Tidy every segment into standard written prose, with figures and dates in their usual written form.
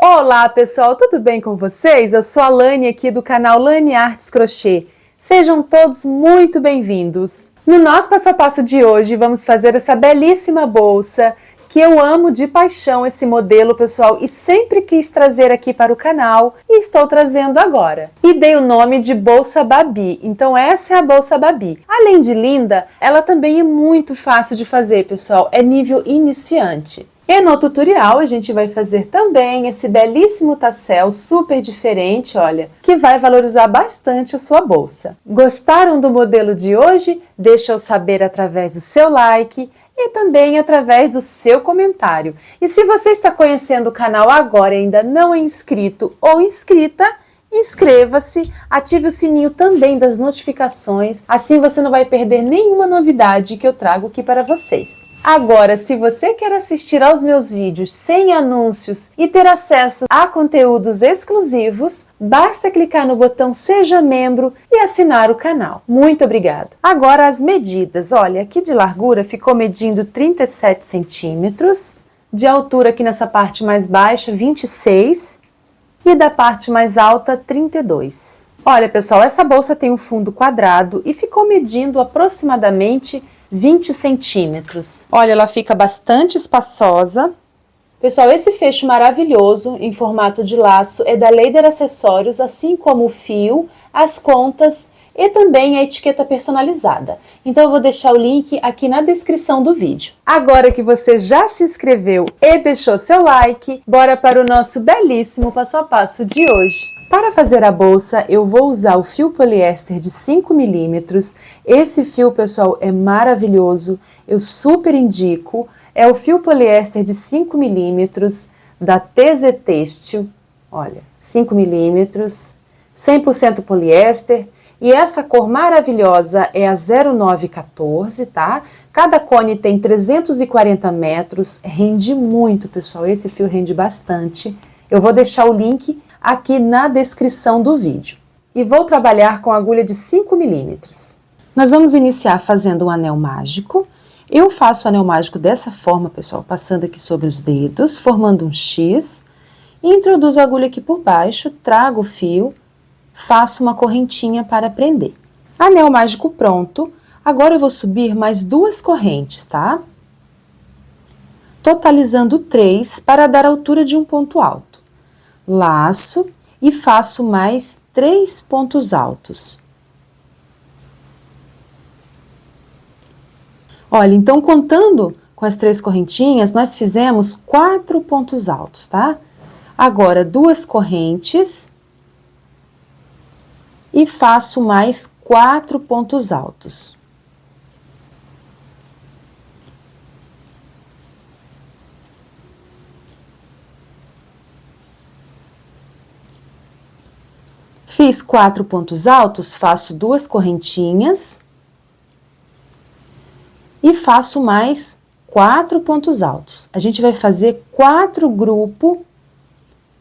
Olá pessoal, tudo bem com vocês? Eu sou a Lani aqui do canal Lani Artes Crochê. Sejam todos muito bem-vindos. No nosso passo a passo de hoje vamos fazer essa belíssima bolsa que eu amo de paixão esse modelo, pessoal, e sempre quis trazer aqui para o canal e estou trazendo agora. E dei o nome de Bolsa Babi, então essa é a Bolsa Babi. Além de linda, ela também é muito fácil de fazer, pessoal, é nível iniciante. E no tutorial a gente vai fazer também esse belíssimo tassel super diferente, olha, que vai valorizar bastante a sua bolsa. Gostaram do modelo de hoje? Deixa eu saber através do seu like e também através do seu comentário. E se você está conhecendo o canal agora e ainda não é inscrito ou inscrita, inscreva-se, ative o sininho também das notificações, assim você não vai perder nenhuma novidade que eu trago aqui para vocês. Agora, se você quer assistir aos meus vídeos sem anúncios e ter acesso a conteúdos exclusivos, basta clicar no botão Seja Membro e assinar o canal. Muito obrigada! Agora as medidas. Olha, aqui de largura ficou medindo 37 centímetros, de altura aqui nessa parte mais baixa 26 e da parte mais alta 32. Olha pessoal, essa bolsa tem um fundo quadrado e ficou medindo aproximadamente 20 centímetros. Olha, ela fica bastante espaçosa. Pessoal, esse fecho maravilhoso em formato de laço é da Leider Acessórios, assim como o fio, as contas e também a etiqueta personalizada. Então eu vou deixar o link aqui na descrição do vídeo. Agora que você já se inscreveu e deixou seu like, bora para o nosso belíssimo passo a passo de hoje. Para fazer a bolsa, eu vou usar o fio poliéster de 5 milímetros. Esse fio, pessoal, é maravilhoso, eu super indico. É o fio poliéster de 5 milímetros da TZ Têxtil. Olha, 5 milímetros, 100% poliéster. E essa cor maravilhosa é a 0914, tá? Cada cone tem 340 metros, rende muito, pessoal. Esse fio rende bastante. Eu vou deixar o link aqui na descrição do vídeo. E vou trabalhar com agulha de 5 milímetros. Nós vamos iniciar fazendo um anel mágico. Eu faço o anel mágico dessa forma, pessoal, passando aqui sobre os dedos, formando um X. Introduzo a agulha aqui por baixo, trago o fio, faço uma correntinha para prender. Anel mágico pronto. Agora eu vou subir mais 2 correntes, tá? Totalizando 3 para dar a altura de um ponto alto. Laço e faço mais 3 pontos altos. Olha, então contando com as 3 correntinhas, nós fizemos 4 pontos altos, tá? Agora 2 correntes e faço mais 4 pontos altos. Fiz 4 pontos altos, faço 2 correntinhas e faço mais 4 pontos altos. A gente vai fazer 4 grupos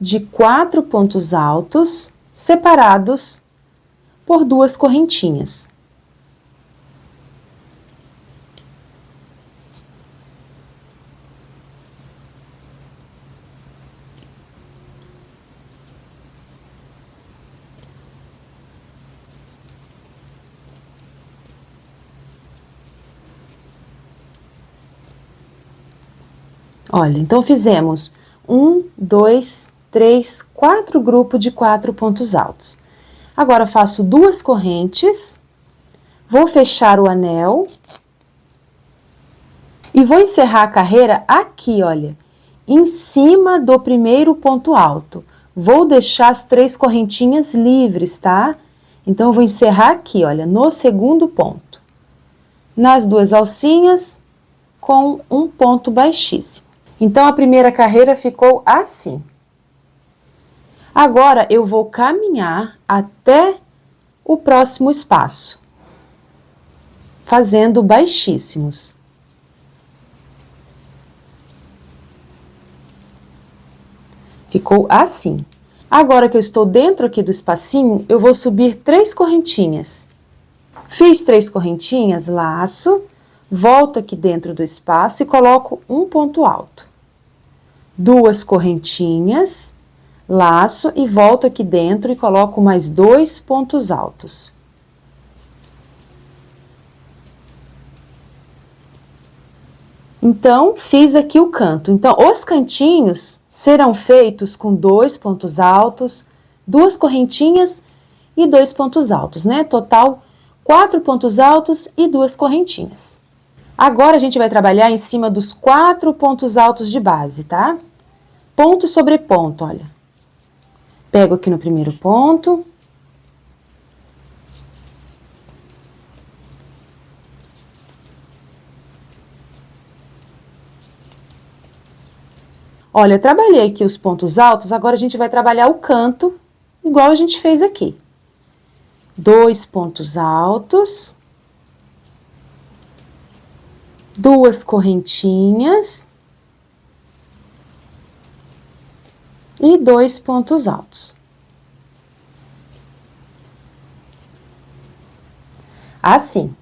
de 4 pontos altos separados por 2 correntinhas. Olha, então fizemos 1, 2, 3, 4 grupos de 4 pontos altos. Agora faço 2 correntes, vou fechar o anel e vou encerrar a carreira aqui, olha, em cima do primeiro ponto alto. Vou deixar as 3 correntinhas livres, tá? Então eu vou encerrar aqui, olha, no segundo ponto. Nas 2 alcinhas com um ponto baixíssimo. Então, a primeira carreira ficou assim. Agora, eu vou caminhar até o próximo espaço, fazendo baixíssimos. Ficou assim. Agora que eu estou dentro aqui do espacinho, eu vou subir 3 correntinhas. Fiz 3 correntinhas, laço, volto aqui dentro do espaço e coloco um ponto alto. 2 correntinhas laço e volto aqui dentro e coloco mais 2 pontos altos. Então, fiz aqui o canto. Então, os cantinhos serão feitos com 2 pontos altos, 2 correntinhas e 2 pontos altos, né? Total, 4 pontos altos e 2 correntinhas. Agora, a gente vai trabalhar em cima dos 4 pontos altos de base, tá? Ponto sobre ponto, olha. Pego aqui no primeiro ponto. Olha, trabalhei aqui os pontos altos, agora a gente vai trabalhar o canto, igual a gente fez aqui. 2 pontos altos, 2 correntinhas e 2 pontos altos. Assim.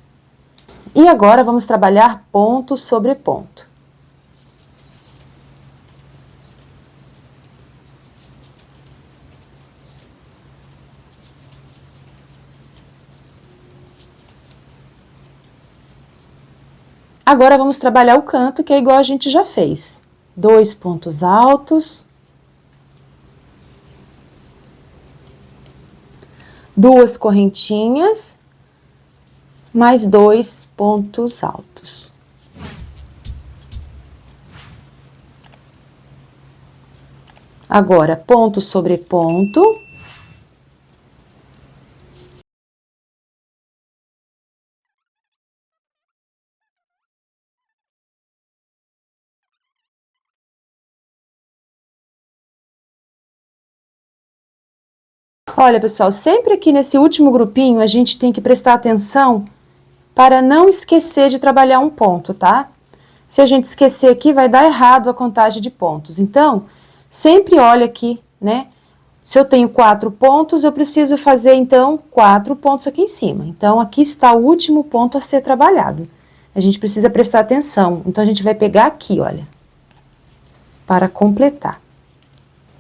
E agora vamos trabalhar ponto sobre ponto. Agora, vamos trabalhar o canto, que é igual a gente já fez. 2 pontos altos. 2 correntinhas, mais 2 pontos altos. Agora, ponto sobre ponto. Olha, pessoal, sempre aqui nesse último grupinho a gente tem que prestar atenção para não esquecer de trabalhar um ponto, tá? Se a gente esquecer aqui, vai dar errado a contagem de pontos. Então, sempre olha aqui, né? Se eu tenho 4 pontos, eu preciso fazer, então, 4 pontos aqui em cima. Então, aqui está o último ponto a ser trabalhado. A gente precisa prestar atenção. Então, a gente vai pegar aqui, olha, para completar.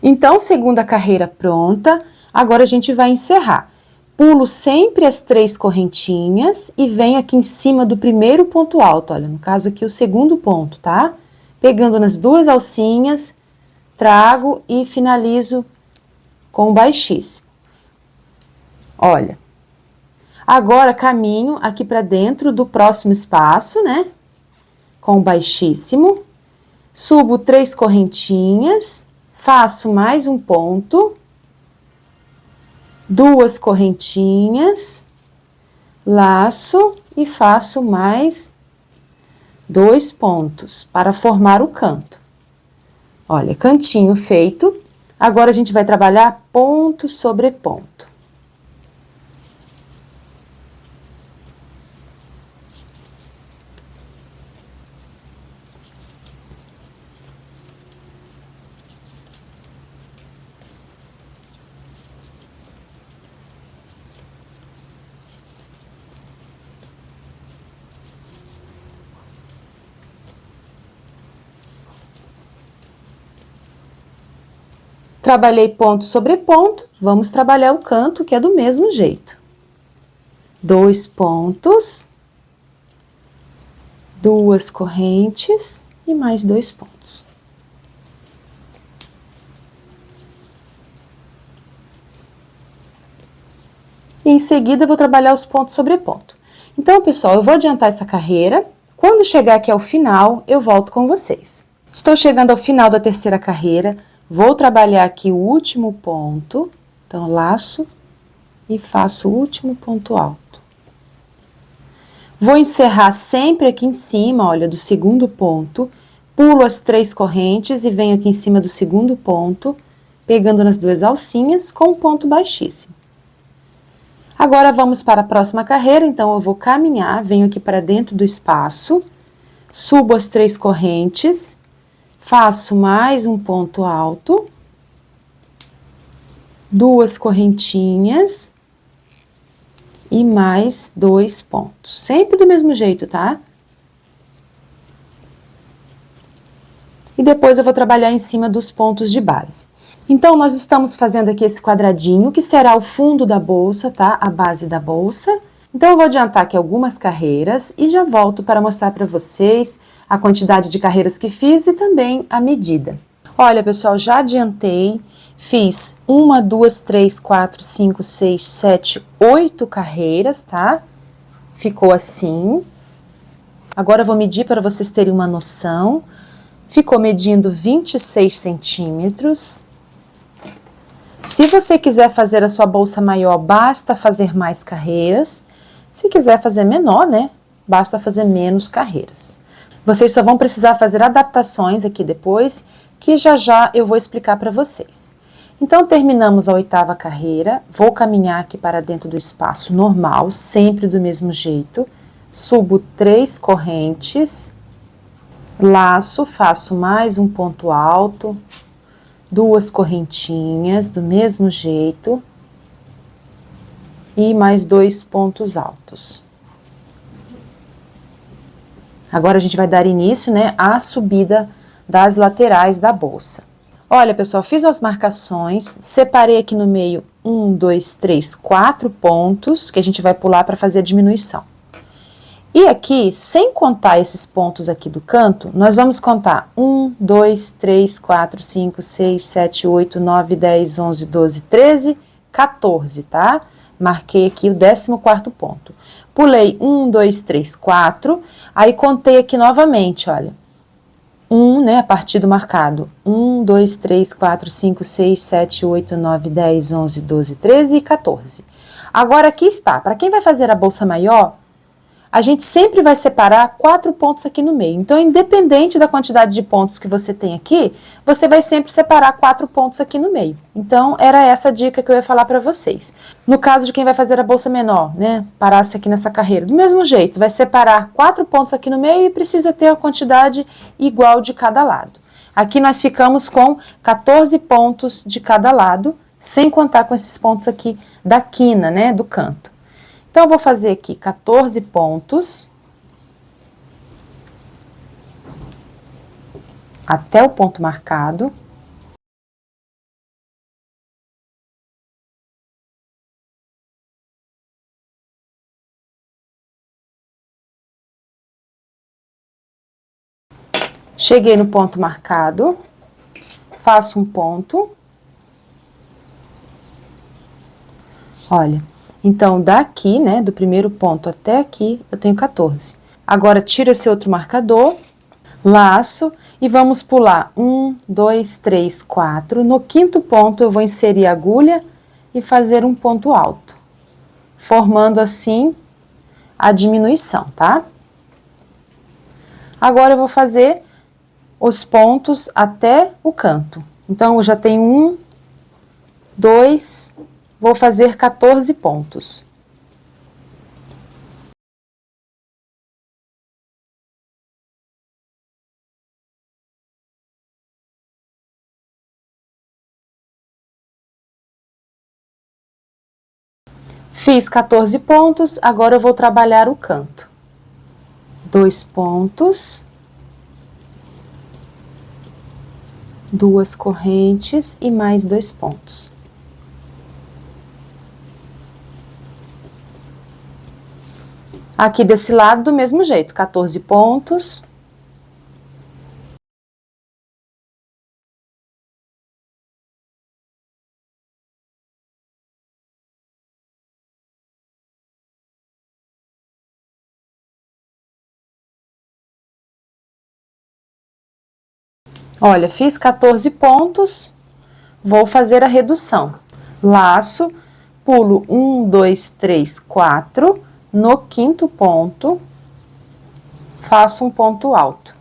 Então, segunda carreira pronta. Agora, a gente vai encerrar. Pulo sempre as 3 correntinhas e venho aqui em cima do primeiro ponto alto, olha, no caso aqui o segundo ponto, tá? Pegando nas 2 alcinhas, trago e finalizo com baixíssimo. Olha. Agora, caminho aqui para dentro do próximo espaço, né? Com baixíssimo. Subo 3 correntinhas, faço mais um ponto. 2 correntinhas, laço e faço mais 2 pontos para formar o canto. Olha, cantinho feito. Agora, a gente vai trabalhar ponto sobre ponto. Trabalhei ponto sobre ponto, vamos trabalhar o canto, que é do mesmo jeito. 2 pontos, 2 correntes e mais 2 pontos. E em seguida, eu vou trabalhar os pontos sobre ponto. Então, pessoal, eu vou adiantar essa carreira. Quando chegar aqui ao final, eu volto com vocês. Estou chegando ao final da terceira carreira. Vou trabalhar aqui o último ponto, então, laço e faço o último ponto alto. Vou encerrar sempre aqui em cima, olha, do segundo ponto, pulo as 3 correntes e venho aqui em cima do segundo ponto, pegando nas 2 alcinhas com um ponto baixíssimo. Agora, vamos para a próxima carreira, então, eu vou caminhar, venho aqui para dentro do espaço, subo as 3 correntes, faço mais um ponto alto, 2 correntinhas e mais 2 pontos. Sempre do mesmo jeito, tá? E depois eu vou trabalhar em cima dos pontos de base. Então, nós estamos fazendo aqui esse quadradinho, que será o fundo da bolsa, tá? A base da bolsa. Então, eu vou adiantar aqui algumas carreiras e já volto para mostrar para vocês a quantidade de carreiras que fiz e também a medida. Olha, pessoal, já adiantei, fiz 1, 2, 3, 4, 5, 6, 7, 8 carreiras, tá? Ficou assim. Agora eu vou medir para vocês terem uma noção. Ficou medindo 26 centímetros. Se você quiser fazer a sua bolsa maior, basta fazer mais carreiras. Se quiser fazer menor, né, basta fazer menos carreiras. Vocês só vão precisar fazer adaptações aqui depois, que já já eu vou explicar para vocês. Então, terminamos a 8ª carreira, vou caminhar aqui para dentro do espaço normal, sempre do mesmo jeito. Subo 3 correntes, laço, faço mais um ponto alto, 2 correntinhas do mesmo jeito e mais 2 pontos altos. Agora a gente vai dar início, né, à subida das laterais da bolsa. Olha, pessoal, fiz as marcações, separei aqui no meio 1, 2, 3, 4 pontos que a gente vai pular para fazer a diminuição. E aqui, sem contar esses pontos aqui do canto, nós vamos contar 1, 2, 3, 4, 5, 6, 7, 8, 9, 10, 11, 12, 13, 14, tá? Marquei aqui o 14º ponto. Pulei 1, 2, 3, 4, aí contei aqui novamente, olha. 1, né, a partir do marcado. 1, 2, 3, 4, 5, 6, 7, 8, 9, 10, 11, 12, 13 e 14. Agora aqui está, para quem vai fazer a bolsa maior, a gente sempre vai separar 4 pontos aqui no meio. Então, independente da quantidade de pontos que você tem aqui, você vai sempre separar 4 pontos aqui no meio. Então, era essa a dica que eu ia falar para vocês. No caso de quem vai fazer a bolsa menor, né, parasse aqui nessa carreira, do mesmo jeito, vai separar 4 pontos aqui no meio e precisa ter a quantidade igual de cada lado. Aqui nós ficamos com 14 pontos de cada lado, sem contar com esses pontos aqui da quina, né, do canto. Então, eu vou fazer aqui 14 pontos, até o ponto marcado. Cheguei no ponto marcado, faço um ponto. Olha. Então, daqui, né, do primeiro ponto até aqui, eu tenho 14. Agora, tiro esse outro marcador, laço e vamos pular 1, 2, 3, 4. No 5º ponto, eu vou inserir a agulha e fazer um ponto alto, formando assim a diminuição, tá? Agora, eu vou fazer os pontos até o canto. Então, eu já tenho 1, 2, vou fazer 14 pontos. Fiz 14 pontos, agora eu vou trabalhar o canto. 2 pontos. 2 correntes e mais 2 pontos. Aqui desse lado, do mesmo jeito, 14 pontos. Olha, fiz 14 pontos, vou fazer a redução. Laço, pulo 1, 2, 3, 4, no 5º ponto, faço um ponto alto.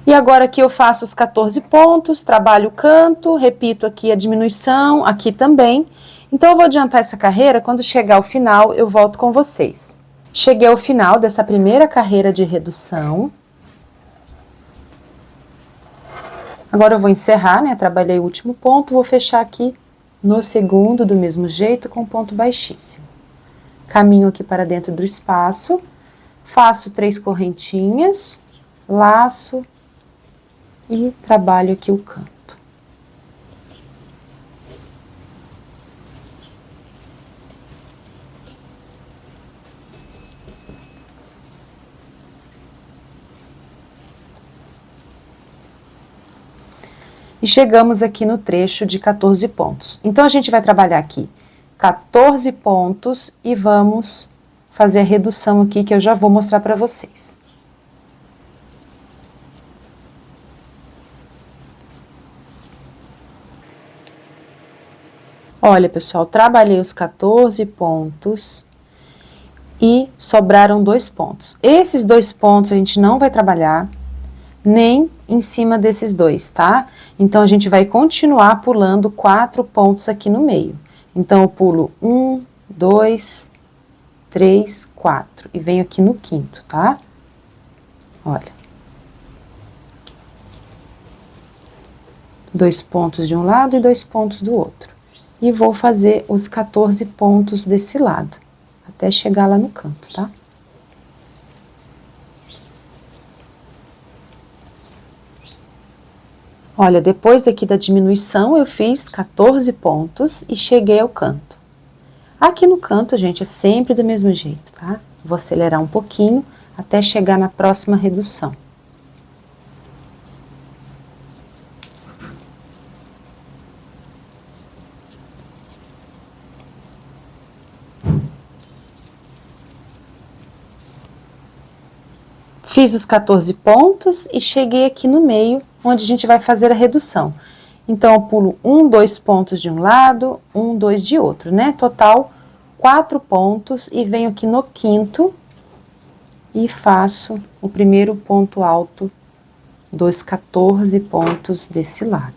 E agora aqui eu faço os 14 pontos, trabalho o canto, repito aqui a diminuição, aqui também. Então, eu vou adiantar essa carreira, quando chegar ao final, eu volto com vocês. Cheguei ao final dessa primeira carreira de redução. Agora eu vou encerrar, né? Trabalhei o último ponto, vou fechar aqui no segundo, do mesmo jeito, com ponto baixíssimo. Caminho aqui para dentro do espaço, faço 3 correntinhas, laço e trabalho aqui o canto. E chegamos aqui no trecho de 14 pontos. Então, a gente vai trabalhar aqui 14 pontos e vamos fazer a redução aqui, que eu já vou mostrar para vocês. Olha, pessoal, trabalhei os 14 pontos e sobraram 2 pontos. Esses 2 pontos a gente não vai trabalhar nem em cima desses 2, tá? Então, a gente vai continuar pulando 4 pontos aqui no meio. Então, eu pulo 1, 2, 3, 4 e venho aqui no quinto, tá? Olha. 2 pontos de um lado e 2 pontos do outro. E vou fazer os 14 pontos desse lado, até chegar lá no canto, tá? Olha, depois aqui da diminuição, eu fiz 14 pontos e cheguei ao canto. Aqui no canto, gente, é sempre do mesmo jeito, tá? Vou acelerar um pouquinho até chegar na próxima redução. Fiz os 14 pontos e cheguei aqui no meio, onde a gente vai fazer a redução. Então, eu pulo 1, 2 pontos de um lado, 1, 2 de outro, né? Total, 4 pontos e venho aqui no quinto e faço o primeiro ponto alto dos 14 pontos desse lado.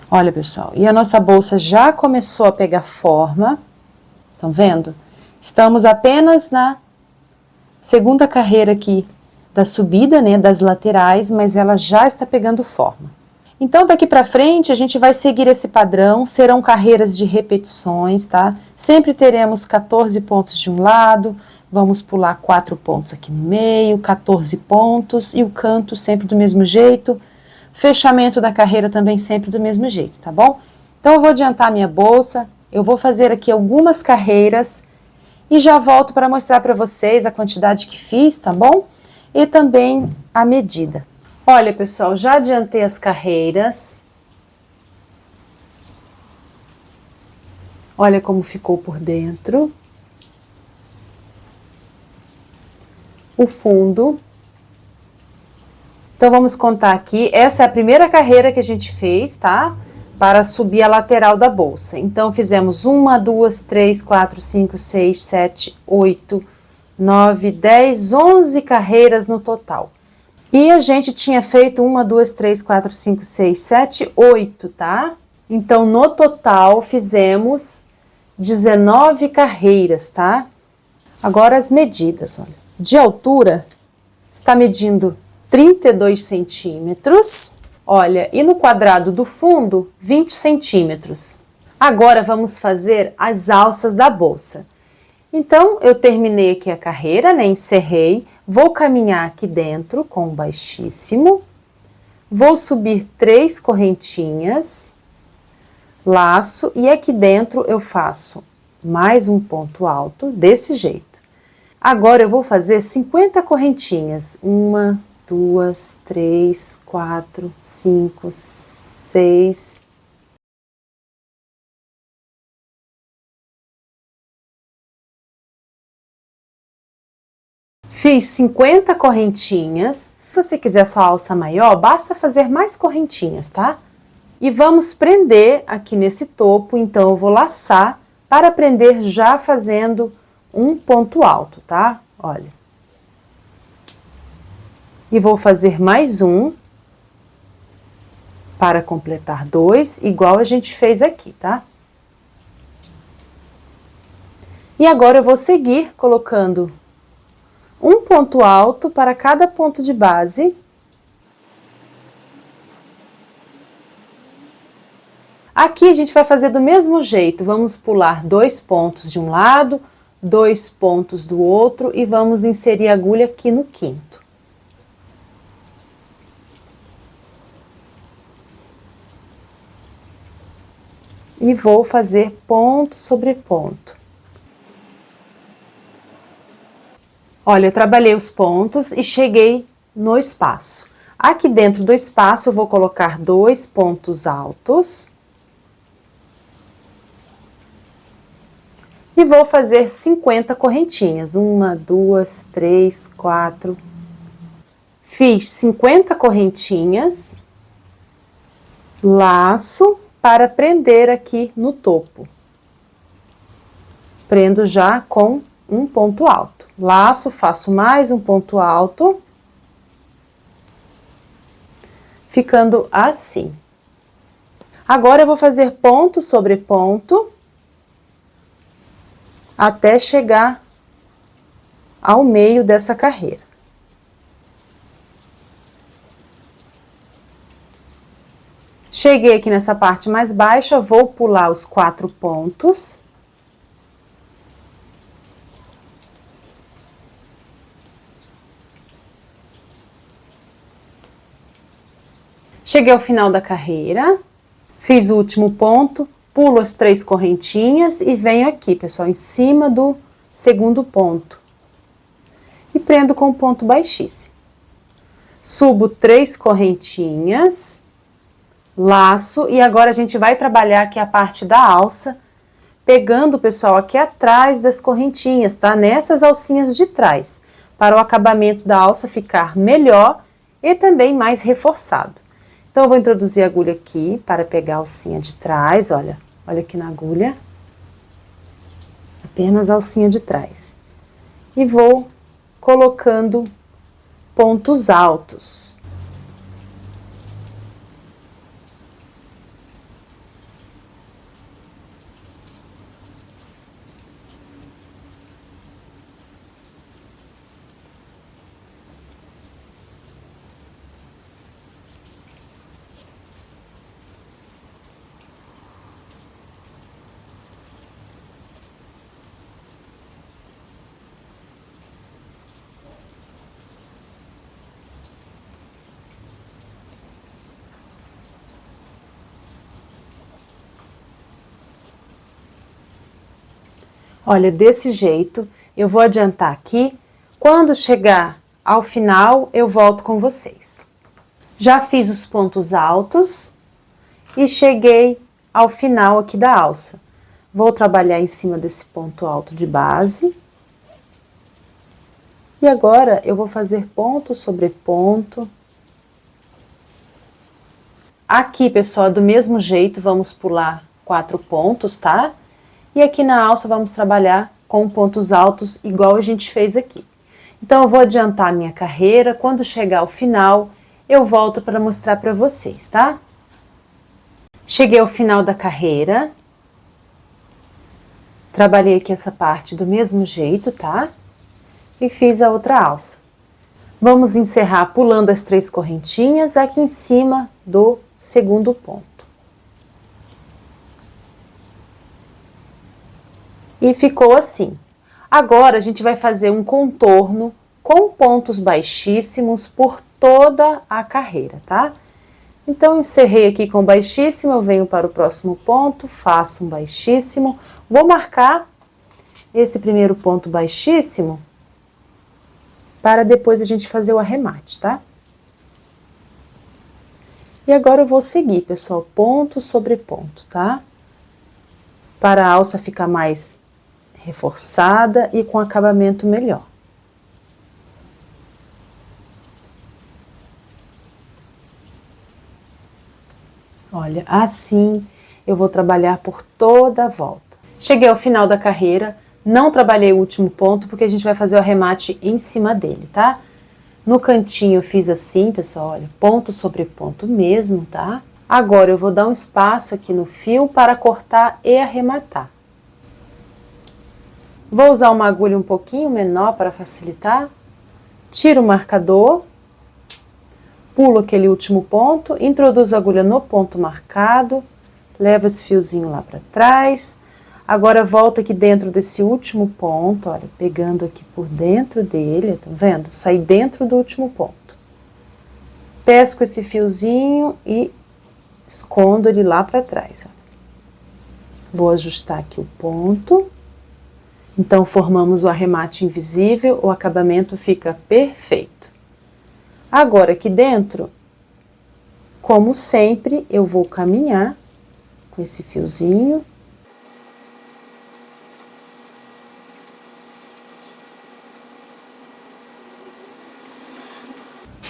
Olha, pessoal, e a nossa bolsa já começou a pegar forma, estão vendo? Estamos apenas na segunda carreira aqui da subida, né, das laterais, mas ela já está pegando forma. Então, daqui para frente, a gente vai seguir esse padrão, serão carreiras de repetições, tá? Sempre teremos 14 pontos de um lado, vamos pular 4 pontos aqui no meio, 14 pontos, e o canto sempre do mesmo jeito. Fechamento da carreira também sempre do mesmo jeito, tá bom? Então, eu vou adiantar minha bolsa, eu vou fazer aqui algumas carreiras e já volto para mostrar para vocês a quantidade que fiz, tá bom? E também a medida. Olha, pessoal, já adiantei as carreiras. Olha como ficou por dentro. O fundo. Então, vamos contar aqui. Essa é a primeira carreira que a gente fez, tá? Para subir a lateral da bolsa. Então, fizemos 1, 2, 3, 4, 5, 6, 7, 8, 9, 10, 11 carreiras no total. E a gente tinha feito 1, 2, 3, 4, 5, 6, 7, 8, tá? Então, no total, fizemos 19 carreiras, tá? Agora, as medidas, olha. De altura, está medindo 32 centímetros, olha, e no quadrado do fundo, 20 centímetros. Agora, vamos fazer as alças da bolsa. Então, eu terminei aqui a carreira, né, encerrei, vou caminhar aqui dentro com o baixíssimo, vou subir 3 correntinhas, laço, e aqui dentro eu faço mais um ponto alto, desse jeito. Agora, eu vou fazer 50 correntinhas, 1, 2, 3, 4, 5, 6. Fiz 50 correntinhas. Se você quiser sua alça maior, basta fazer mais correntinhas, tá? E vamos prender aqui nesse topo, então eu vou laçar para prender já fazendo um ponto alto, tá? Olha. E vou fazer mais um para completar 2, igual a gente fez aqui, tá? E agora eu vou seguir colocando um ponto alto para cada ponto de base. Aqui a gente vai fazer do mesmo jeito, vamos pular 2 pontos de um lado, 2 pontos do outro e vamos inserir a agulha aqui no quinto. E vou fazer ponto sobre ponto. Olha, eu trabalhei os pontos e cheguei no espaço. Aqui dentro do espaço eu vou colocar 2 pontos altos. E vou fazer 50 correntinhas. 1, 2, 3, 4. Fiz 50 correntinhas. Laço para prender aqui no topo. Prendo já com um ponto alto. Laço, faço mais um ponto alto. Ficando assim. Agora eu vou fazer ponto sobre ponto. Até chegar ao meio dessa carreira. Cheguei aqui nessa parte mais baixa, vou pular os 4 pontos. Cheguei ao final da carreira, fiz o último ponto, pulo as 3 correntinhas e venho aqui, pessoal, em cima do segundo ponto. E prendo com ponto baixíssimo. Subo 3 correntinhas, laço, e agora a gente vai trabalhar aqui a parte da alça, pegando, pessoal, aqui atrás das correntinhas, tá? Nessas alcinhas de trás, para o acabamento da alça ficar melhor e também mais reforçado. Então, eu vou introduzir a agulha aqui para pegar a alcinha de trás, olha aqui na agulha, apenas a alcinha de trás. E vou colocando pontos altos. Olha, desse jeito, eu vou adiantar aqui. Quando chegar ao final, eu volto com vocês. Já fiz os pontos altos e cheguei ao final aqui da alça. Vou trabalhar em cima desse ponto alto de base. E agora, eu vou fazer ponto sobre ponto. Aqui, pessoal, do mesmo jeito, vamos pular 4 pontos, tá? E aqui na alça vamos trabalhar com pontos altos, igual a gente fez aqui. Então, eu vou adiantar a minha carreira. Quando chegar ao final, eu volto para mostrar para vocês, tá? Cheguei ao final da carreira. Trabalhei aqui essa parte do mesmo jeito, tá? E fiz a outra alça. Vamos encerrar pulando as 3 correntinhas aqui em cima do segundo ponto. E ficou assim. Agora, a gente vai fazer um contorno com pontos baixíssimos por toda a carreira, tá? Então, encerrei aqui com baixíssimo, eu venho para o próximo ponto, faço um baixíssimo, vou marcar esse primeiro ponto baixíssimo para depois a gente fazer o arremate, tá? E agora eu vou seguir, pessoal, ponto sobre ponto, tá? Para a alça ficar mais reforçada e com acabamento melhor. Olha, assim eu vou trabalhar por toda a volta. Cheguei ao final da carreira, não trabalhei o último ponto porque a gente vai fazer o arremate em cima dele, tá? No cantinho eu fiz assim, pessoal, olha, ponto sobre ponto mesmo, tá? Agora eu vou dar um espaço aqui no fio para cortar e arrematar. Vou usar uma agulha um pouquinho menor para facilitar. Tiro o marcador, pulo aquele último ponto, introduzo a agulha no ponto marcado, levo esse fiozinho lá para trás. Agora volta aqui dentro desse último ponto, olha, pegando aqui por dentro dele, tá vendo? Sai dentro do último ponto. Pesco esse fiozinho e escondo ele lá para trás, ó. Vou ajustar aqui o ponto. Então, formamos o arremate invisível, o acabamento fica perfeito. Agora, aqui dentro, como sempre, eu vou caminhar com esse fiozinho.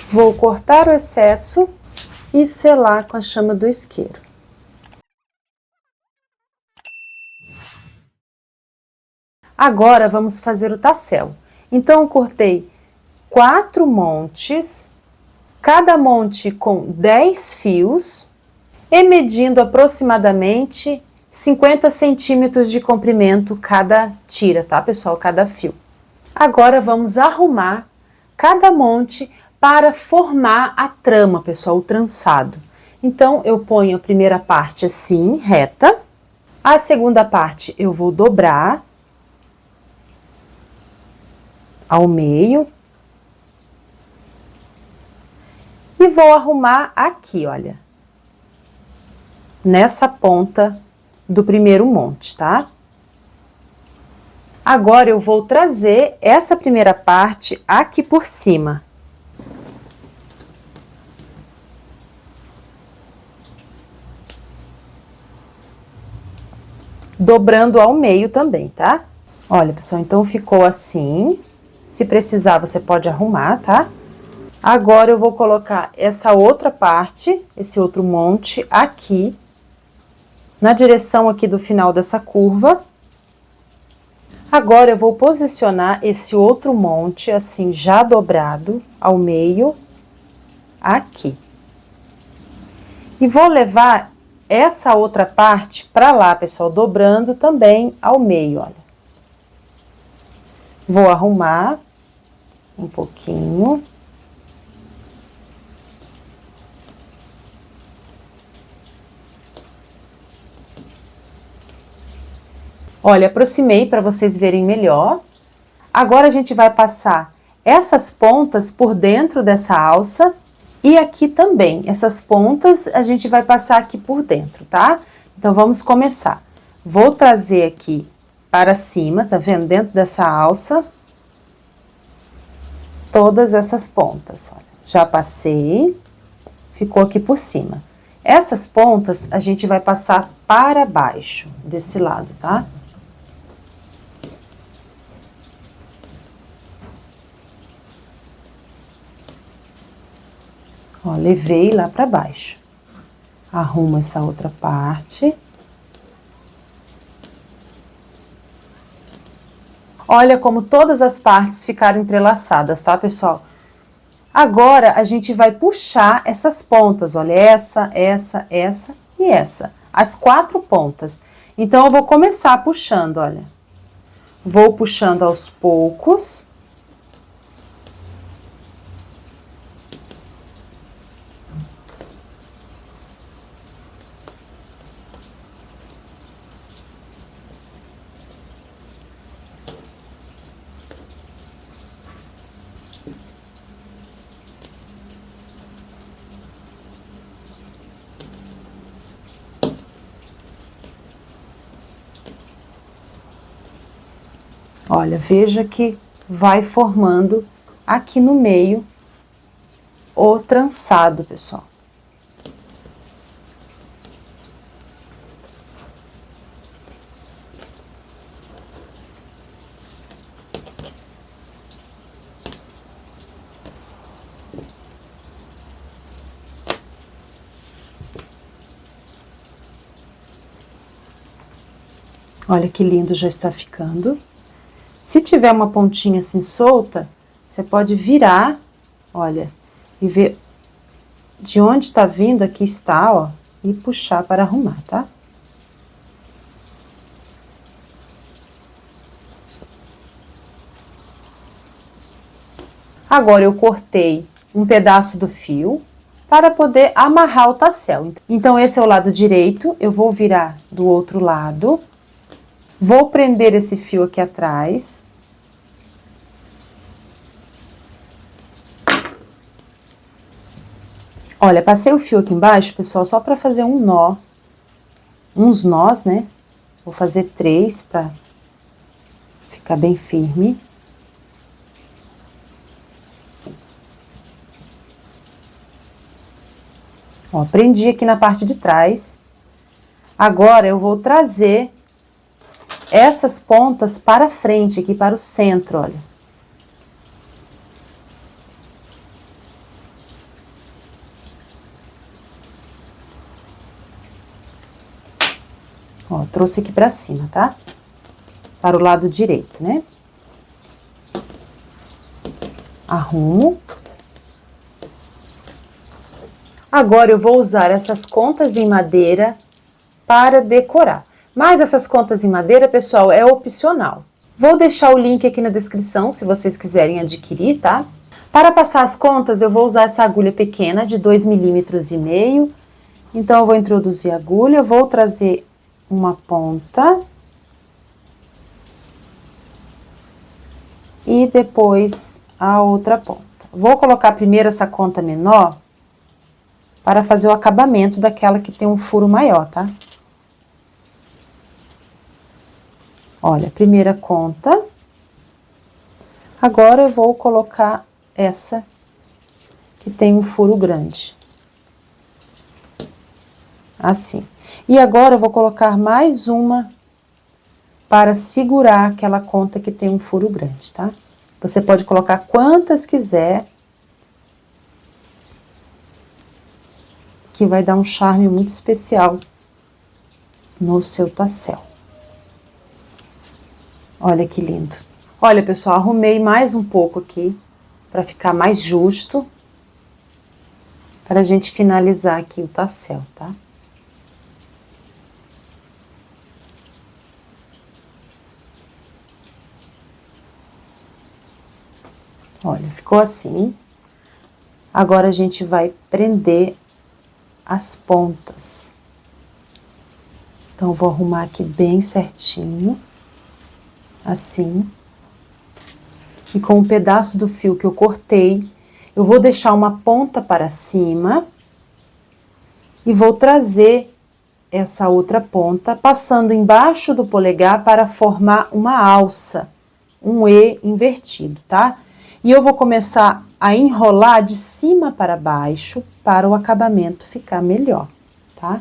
Vou cortar o excesso e selar com a chama do isqueiro. Agora, vamos fazer o tassel. Então, eu cortei 4 montes, cada monte com 10 fios, e medindo aproximadamente 50 centímetros de comprimento cada tira, tá, pessoal? Cada fio. Agora, vamos arrumar cada monte para formar a trama, pessoal, o trançado. Então, eu ponho a primeira parte assim, reta. A segunda parte eu vou dobrar ao meio. E vou arrumar aqui, olha. Nessa ponta do primeiro monte, tá? Agora eu vou trazer essa primeira parte aqui por cima. Dobrando ao meio também, tá? Olha, pessoal, então ficou assim. Se precisar, você pode arrumar, tá? Agora eu vou colocar essa outra parte, esse outro monte aqui, na direção aqui do final dessa curva. Agora eu vou posicionar esse outro monte, assim, já dobrado ao meio, aqui. E vou levar essa outra parte para lá, pessoal, dobrando também ao meio, olha. Vou arrumar um pouquinho. Olha, aproximei para vocês verem melhor. Agora a gente vai passar essas pontas por dentro dessa alça e aqui também. Essas pontas a gente vai passar aqui por dentro, tá? Então vamos começar. Vou trazer aqui para cima, tá vendo? Dentro dessa alça, todas essas pontas, olha. Já passei, ficou aqui por cima. Essas pontas a gente vai passar para baixo, desse lado, tá? Ó, levei lá para baixo. Arrumo essa outra parte. Olha como todas as partes ficaram entrelaçadas, tá, pessoal? Agora, a gente vai puxar essas pontas, olha, essa e essa. As 4 pontas. Então, eu vou começar puxando, olha. Vou puxando aos poucos. Olha, veja que vai formando aqui no meio o trançado, pessoal. Olha que lindo já está ficando. Se tiver uma pontinha assim solta, você pode virar, olha, e ver de onde está vindo, aqui está, ó, e puxar para arrumar, tá? Agora eu cortei um pedaço do fio para poder amarrar o tassel. Então esse é o lado direito, eu vou virar do outro lado. Vou prender esse fio aqui atrás. Olha, passei o fio aqui embaixo, pessoal, só para fazer um nó. Uns nós, né? Vou fazer 3 para ficar bem firme. Ó, prendi aqui na parte de trás. Agora eu vou trazer essas pontas para frente, aqui para o centro, olha. Ó, trouxe aqui pra cima, tá? Para o lado direito, né? Arrumo. Agora eu vou usar essas contas em madeira para decorar. Mas essas contas em madeira, pessoal, é opcional. Vou deixar o link aqui na descrição, se vocês quiserem adquirir, tá? Para passar as contas, eu vou usar essa agulha pequena de 2,5 mm. Então, eu vou introduzir a agulha, vou trazer uma ponta e depois a outra ponta. Vou colocar primeiro essa conta menor para fazer o acabamento daquela que tem um furo maior, tá? Olha, primeira conta. Agora eu vou colocar essa que tem um furo grande. Assim. E agora eu vou colocar mais uma para segurar aquela conta que tem um furo grande, tá? Você pode colocar quantas quiser, que vai dar um charme muito especial no seu tassel. Olha que lindo. Olha, pessoal, arrumei mais um pouco aqui para ficar mais justo, para a gente finalizar aqui o tassel, tá? Olha, ficou assim. Agora a gente vai prender as pontas. Então, vou arrumar aqui bem certinho, assim. E com um pedaço do fio que eu cortei, eu vou deixar uma ponta para cima e vou trazer essa outra ponta, passando embaixo do polegar para formar uma alça, um E invertido, tá? E eu vou começar a enrolar de cima para baixo para o acabamento ficar melhor, tá?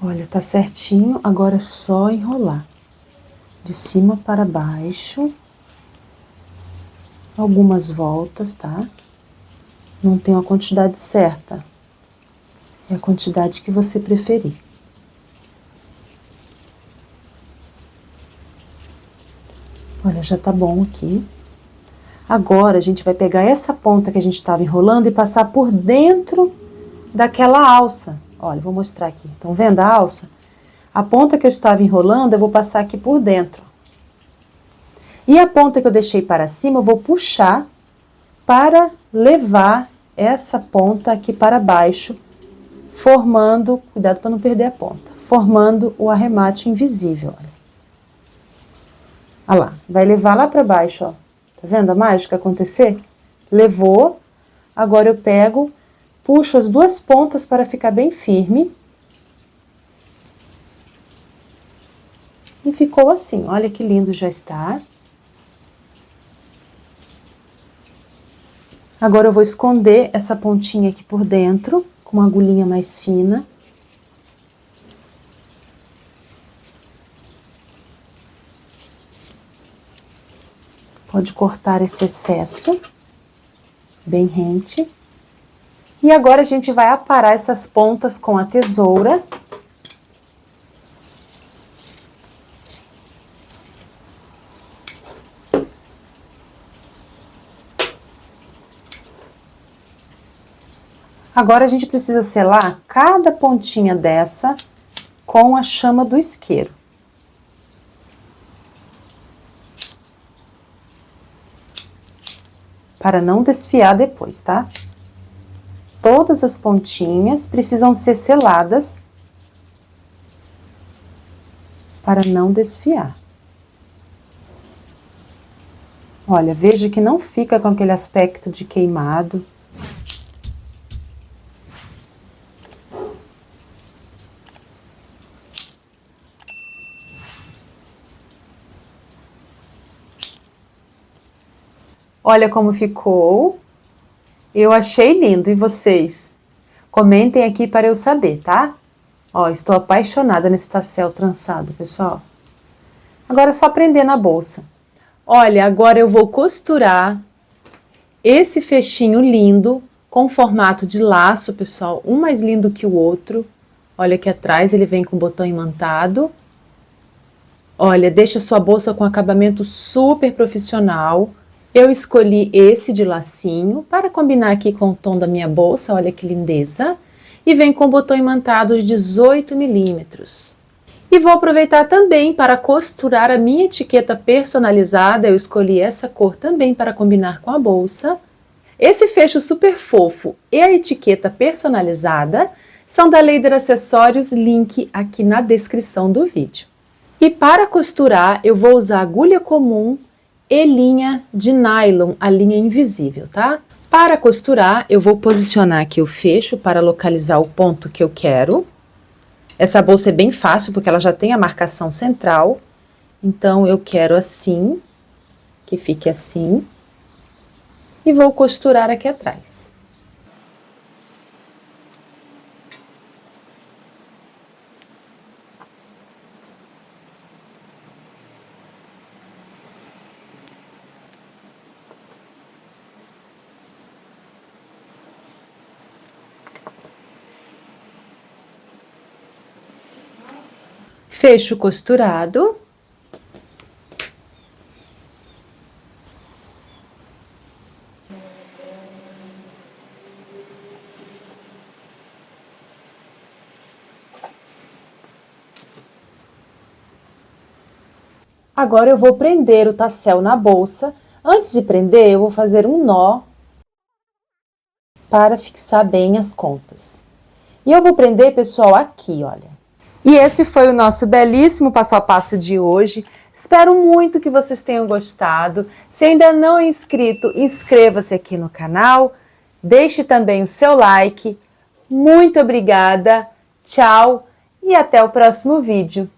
Olha, tá certinho, agora é só enrolar. De cima para baixo. Algumas voltas, tá? Não tem uma quantidade certa. É a quantidade que você preferir. Olha, já tá bom aqui. Agora, a gente vai pegar essa ponta que a gente estava enrolando e passar por dentro daquela alça. Olha, vou mostrar aqui. Estão vendo a alça? A ponta que eu estava enrolando, eu vou passar aqui por dentro. E a ponta que eu deixei para cima, eu vou puxar para levar essa ponta aqui para baixo, formando, cuidado para não perder a ponta, formando o arremate invisível, olha. Olha lá, vai levar lá para baixo, ó. Tá vendo a mágica acontecer? Levou, agora eu pego, puxo as duas pontas para ficar bem firme. E ficou assim, olha que lindo já está. Agora eu vou esconder essa pontinha aqui por dentro, com uma agulhinha mais fina. Pode cortar esse excesso, bem rente. E agora a gente vai aparar essas pontas com a tesoura. Agora a gente precisa selar cada pontinha dessa com a chama do isqueiro. para não desfiar depois, tá? Todas as pontinhas precisam ser seladas para não desfiar. Olha, veja que não fica com aquele aspecto de queimado. Olha como ficou. Eu achei lindo, e vocês? Comentem aqui para eu saber, tá? Ó, estou apaixonada nesse tassel trançado, pessoal. Agora é só prender na bolsa. Olha, agora eu vou costurar esse fechinho lindo com formato de laço, pessoal, um mais lindo que o outro. Olha aqui atrás, ele vem com botão imantado. Olha, deixa sua bolsa com acabamento super profissional. Eu escolhi esse de lacinho para combinar aqui com o tom da minha bolsa, olha que lindeza. E vem com botão imantado de 18 milímetros. E vou aproveitar também para costurar a minha etiqueta personalizada. Eu escolhi essa cor também para combinar com a bolsa. Esse fecho super fofo e a etiqueta personalizada são da Leider Acessórios, link aqui na descrição do vídeo. E para costurar eu vou usar agulha comum e linha de nylon, a linha invisível, tá? Para costurar, eu vou posicionar aqui o fecho para localizar o ponto que eu quero. Essa bolsa é bem fácil porque ela já tem a marcação central. Então, eu quero assim, que fique assim. E vou costurar aqui atrás. Fecho costurado. Agora eu vou prender o tassel na bolsa. Antes de prender, eu vou fazer um nó para fixar bem as pontas. E eu vou prender, pessoal, aqui, olha. E esse foi o nosso belíssimo passo a passo de hoje. Espero muito que vocês tenham gostado. Se ainda não é inscrito, inscreva-se aqui no canal. Deixe também o seu like. Muito obrigada, tchau e até o próximo vídeo.